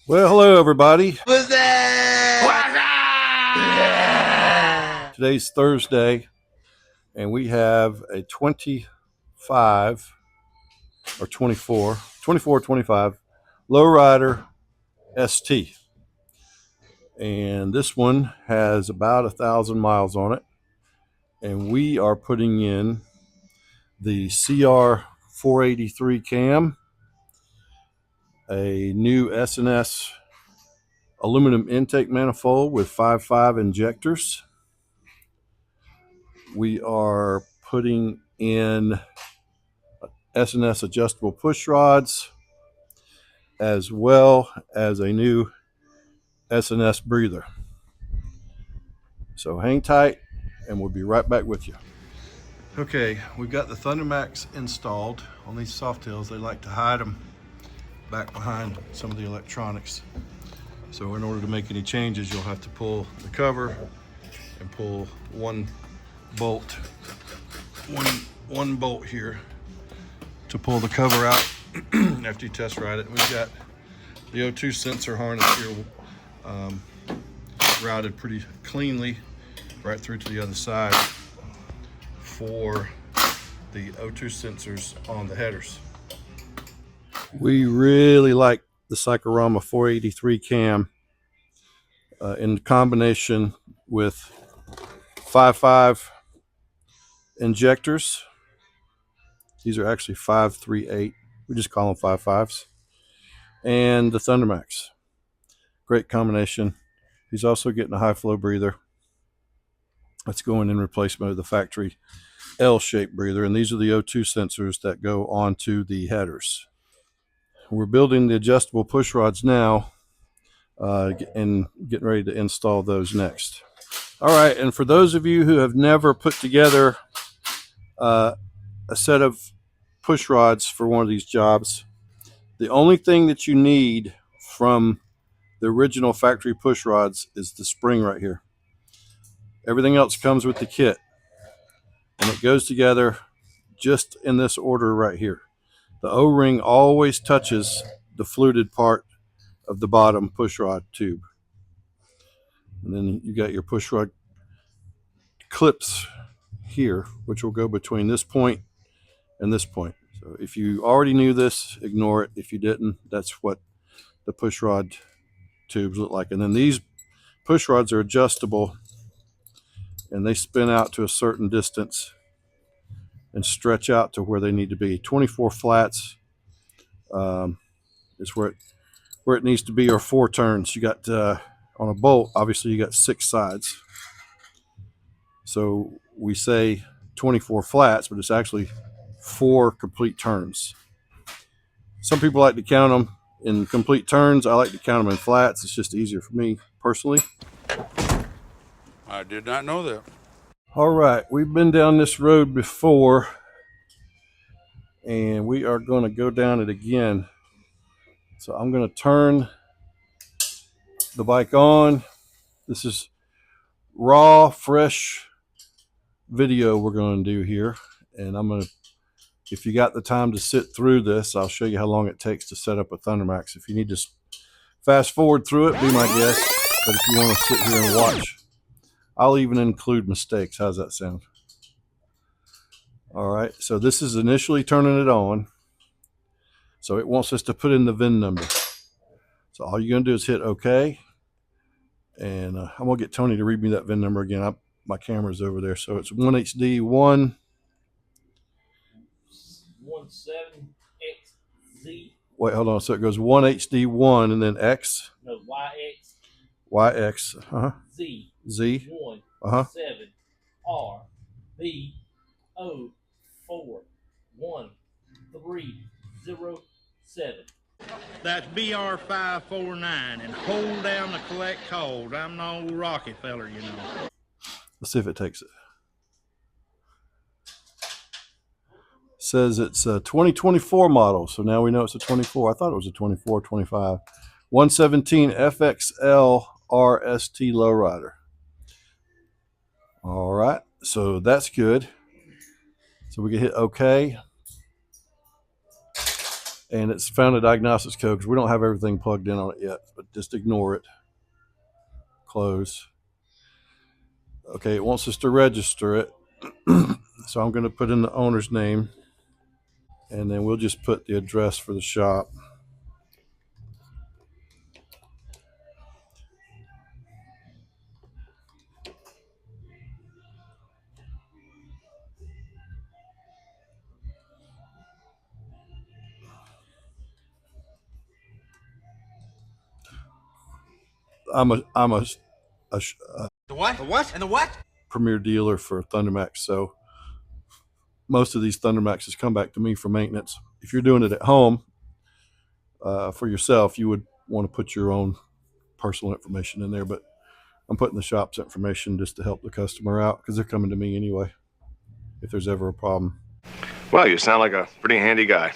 Well, hello everybody. What's that? Today's Thursday, and we have a 25 or 24, 25 Lowrider ST. And this one has about 1,000 miles on it. And we are putting in the CR 483 cam, a new S&S aluminum intake manifold with 5.5 injectors. We are putting in S&S adjustable push rods, as well as a new S&S breather. So hang tight, and we'll be right back with you. Okay, we've got the Thundermax installed on these Softails. They like to hide them back behind some of the electronics. So in order to make any changes, you'll have to pull the cover and pull one bolt, one bolt here to pull the cover out after you test ride it. We've got the O2 sensor harness here routed pretty cleanly right through to the other side for the O2 sensors on the headers. We really like the Cyclorama 483 cam in combination with 5.5 injectors. These are actually 5.38. We just call them 5.5s. And the Thundermax. Great combination. He's also getting a high flow breather. That's going in replacement of the factory L-shaped breather. And these are the O2 sensors that go onto the headers. We're building the adjustable push rods now and getting ready to install those next. All right, and for those of you who have never put together a set of push rods for one of these jobs, the only thing that you need from the original factory push rods is the spring right here. Everything else comes with the kit, and it goes together just in this order right here. The O-ring always touches the fluted part of the bottom push rod tube. And then you got your push rod clips here, which will go between this point and this point. So if you already knew this, ignore it. If you didn't, that's what the push rod tubes look like. And then these push rods are adjustable, and they spin out to a certain distance and stretch out to where they need to be. 24 flats is where it needs to be, or 4 turns. You got on a bolt, obviously you got 6 sides. So we say 24 flats, but it's actually 4 complete turns. Some people like to count them in complete turns. I like to count them in flats. It's just easier for me personally. I did not know that. All right, we've been down this road before, and we are going to go down it again. So I'm going to turn the bike on. This is raw, fresh video we're going to do here, and I'm going to, if you got the time to sit through this, I'll show you how long it takes to set up a Thundermax. If you need to fast forward through it, be my guest. But if you want to sit here and watch, I'll even include mistakes. How's that sound? All right, so this is initially turning it on. So it wants us to put in the VIN number. So all you're going to do is hit OK. And I'm going to get Tony to read me that VIN number again. My camera's over there. So it's 1HD1. 17XZ. Wait, hold on. So it goes 1HD1 and then X. No, YX. YX. Z. Z. 1. 7. R. B. O. 4. 1. 3. 0. 7. That's BR549, and hold down the collect code. I'm no Rockefeller, you know. Let's see if it takes it. Says it's a 2024 model, so now we know it's a 24. I thought it was a 24, 25. 117 FXL RST Lowrider. All right, so that's good. So we can hit OK. And it's found a diagnostics code because we don't have everything plugged in on it yet, but just ignore it. Close. Okay, it wants us to register it. So I'm going to put in the owner's name, and then we'll just put the address for the shop. I'm a The what? The what? And the what? premier dealer for Thundermax, so most of these Thundermaxes come back to me for maintenance. If you're doing it at home for yourself, you would want to put your own personal information in there, but I'm putting the shop's information just to help the customer out because they're coming to me anyway if there's ever a problem. Well, you sound like a pretty handy guy.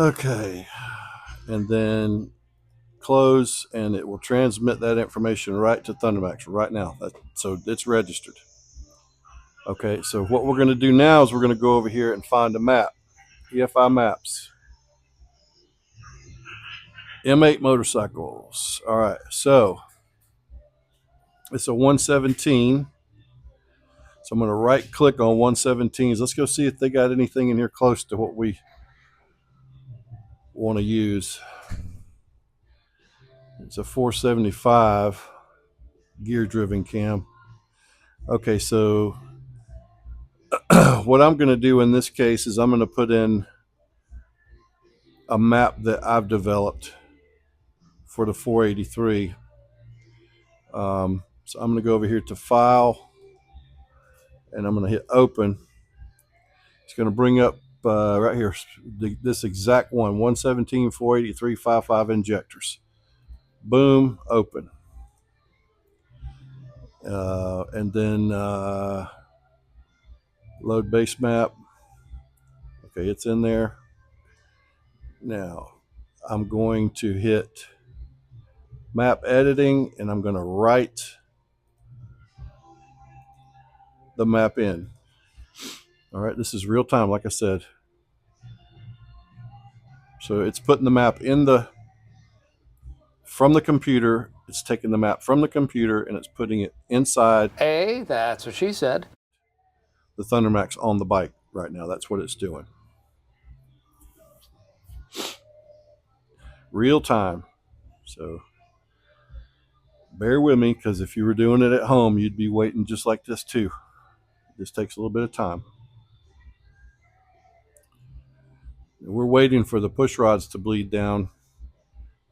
Okay, and then close, and it will transmit that information right to Thundermax right now. So it's registered. Okay, so what we're going to do now is we're going to go over here and find a map. EFI maps. M8 motorcycles. All right, so it's a 117. So I'm going to right click on 117s. Let's go see if they got anything in here close to what we want to use. It's a 475 gear driven cam. Okay, so what I'm going to do in this case is I'm going to put in a map that I've developed for the 483. So I'm going to go over here to File, and I'm going to hit Open. It's going to bring up right here this exact one, 117 483 55 injectors. Boom, open. And then load base map. Okay, it's in there. Now I'm going to hit map editing, and I'm going to write the map in. All right, this is real time, like I said. So it's putting the map from the computer. It's taking the map from the computer and it's putting it inside. Hey, that's what she said. The Thundermax on the bike right now. That's what it's doing. Real time. So bear with me, because if you were doing it at home, you'd be waiting just like this too. This takes a little bit of time. And we're waiting for the push rods to bleed down.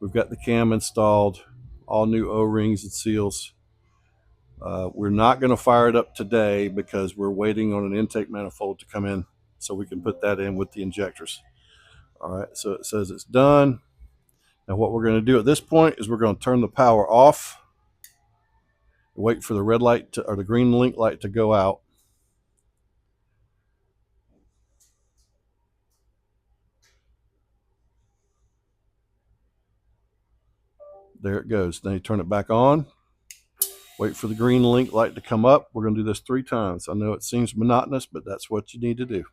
We've got the cam installed, all new O-rings and seals. We're not going to fire it up today because we're waiting on an intake manifold to come in so we can put that in with the injectors. All right, so it says it's done. Now what we're going to do at this point is we're going to turn the power off, wait for the red light or the green link light to go out. There it goes. Then you turn it back on. Wait for the green link light to come up. We're going to do this 3 times. I know it seems monotonous, but that's what you need to do.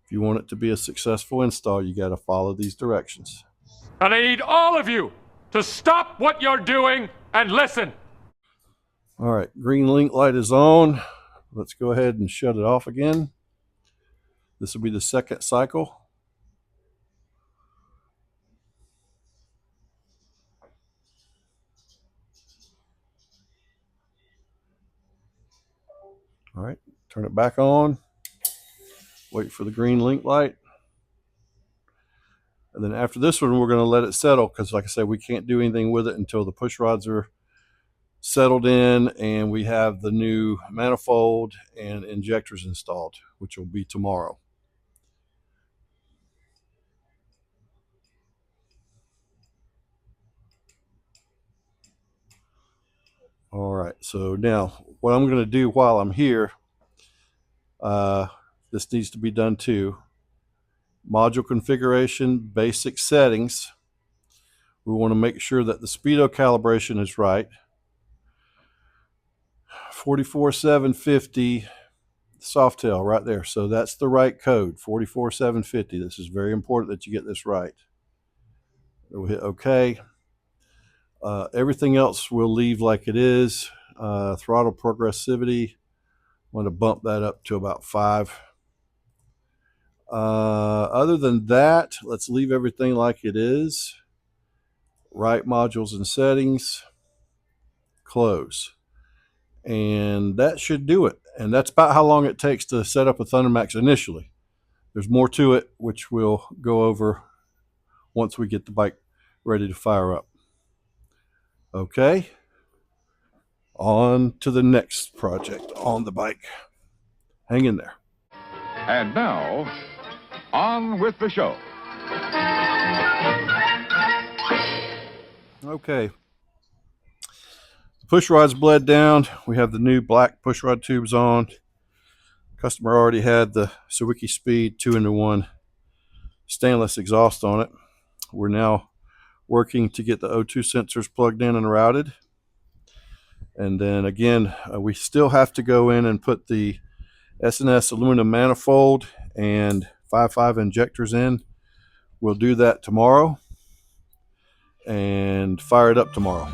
If you want it to be a successful install, you got to follow these directions. And I need all of you to stop what you're doing and listen. All right, green link light is on. Let's go ahead and shut it off again. This will be the second cycle. All right, turn it back on. Wait for the green link light. And then after this one, we're going to let it settle because, like I said, we can't do anything with it until the push rods are settled in and we have the new manifold and injectors installed, which will be tomorrow. All right, so now what I'm going to do while I'm here, this needs to be done too. Module configuration, basic settings. We want to make sure that the speedo calibration is right. 44750 Softail right there. So that's the right code, 44750. This is very important that you get this right. We'll hit OK. Everything else we'll leave like it is. Throttle progressivity, I'm going to bump that up to about 5. Other than that, let's leave everything like it is. Right modules and settings, close. And that should do it. And that's about how long it takes to set up a Thundermax initially. There's more to it, which we'll go over once we get the bike ready to fire up. Okay, on to the next project on the bike. Hang in there. And now, on with the show. Okay. The push rod's bled down. We have the new black push rod tubes on. Customer already had the Sawicki Speed 2-in-1 stainless exhaust on it. We're now working to get the O2 sensors plugged in and routed. And then again, we still have to go in and put the S&S aluminum manifold and 5.5 injectors in. We'll do that tomorrow and fire it up tomorrow.